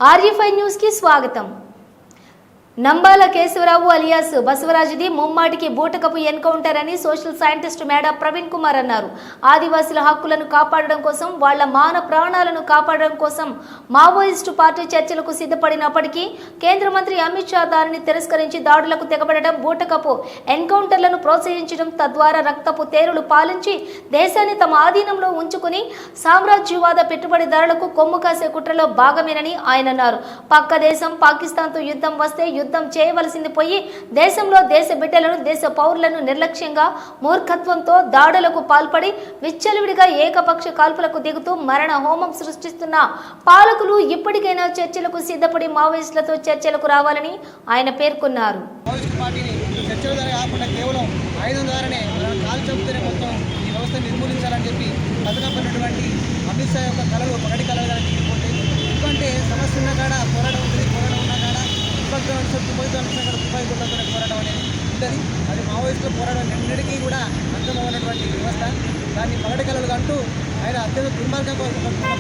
ఆర్యఫై news కి స్వాగతం. Nambala Keshavarao alias బసవరాజుది ముమ్మాటికి బూటకపు ఎన్కౌంటర్ అని సోషల్ సైంటిస్ట్ మేడా ప్రవీణ్ కుమార్ అన్నారు. ఆదివాసుల హక్కులను కాపాడడం కోసం, వాళ్ల మాన ప్రాణాలను కాపాడడం కోసం మావోయిస్టు పార్టీ చర్చలకు సిద్ధపడినప్పటికీ కేంద్ర మంత్రి అమిత్ షా దానిని తిరస్కరించి దాడులకు తెగబడడం, బూటకపు ఎన్కౌంటర్లను ప్రోత్సహించడం, తద్వారా రక్తపు తేరులు పాలించి దేశాన్ని తమ ఆధీనంలో ఉంచుకుని సామ్రాజ్యవాద పెట్టుబడిదారులకు కొమ్ము కాసే కుట్రలో భాగమేనని ఆయన అన్నారు. పక్క దేశం పాకిస్తాన్తో యుద్ధం వస్తే యుద్ధం చేయవలసింది పోయి దేశంలో దేశ బిడ్డలను, దేశ పౌరులను నిర్లక్ష్యంగా మూర్ఖత్వంతో దాడులకు పాల్పడి విచ్చలవిడిగా ఏకపక్ష కాల్పులకు దిగుతూ మరణ హోమం సృష్టిస్తున్న పాలకులు ఇప్పటికైనా చర్చలకు సిద్ధపడి మావోయిస్టులతో చర్చలకు రావాలని ఆయన పేర్కొన్నారు. నిర్మూలించాలని చెప్పి పథకమైనటువంటి అమిత్ షా యొక్క కళలు పగటి కళలుగా తీరిపోతే, ఎందుకంటే సమస్య ఉన్న కాడ పోరాటం ఉంటుంది, పోరాటం ఉన్న కాడ తుపాయి గుడ్లతో పోరాటం అనేది ఉంటుంది. అది మావోయిస్టుల పోరాటం ఎన్నటికీ కూడా అంతమవునటువంటి వ్యవస్థ. దాన్ని పగటి కళలు అంటూ ఆయన అత్యంత దుర్మార్గంగా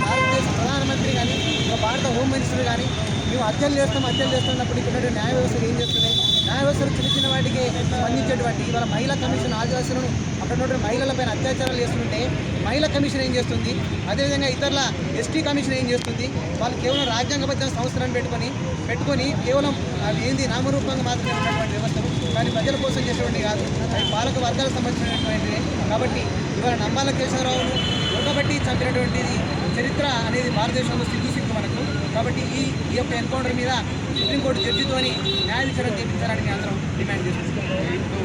భారతదేశ ప్రధానమంత్రి కానీ, భారత హోమ్ మినిస్టర్ కానీ మేము హత్యలు చేస్తున్నప్పుడు ఇక్కడ న్యాయ వ్యవస్థలు ఏం చేస్తున్నాయి? న్యాయ వ్యవస్థలు చిన్న చిన్న వాటికి స్పందించేటువంటి ఇవాళ మహిళా కమిషన్ ఆదివాసులను అక్కడ ఉన్న మహిళలపైన అత్యాచారాలు చేస్తుంటే మహిళా కమిషన్ ఏం చేస్తుంది? అదేవిధంగా ఇతరుల ఎస్టీ కమిషన్ ఏం చేస్తుంది? వాళ్ళు కేవలం రాజ్యాంగబద్ధ సంస్థలను పెట్టుకొని కేవలం అవి ఏంది నామరూపంగా మాత్రమే ఉన్నటువంటి వ్యవస్థలు, కానీ ప్రజల కోసం చేసేటువంటి కాదు, అవి పాలక వర్గాలకు సంబంధించినటువంటిది. కాబట్టి ఇవాళ నంబాల కేశవరావును ఒకబట్టి చంపినటువంటిది చరిత్ర అనేది భారతదేశంలో సిగ్గు మనకు. కాబట్టి ఈ యొక్క ఎన్కౌంటర్ మీద సుప్రీంకోర్టు జడ్జితోని న్యాయ విచారణ చేయించాలని అందరం డిమాండ్ చేస్తున్నాం.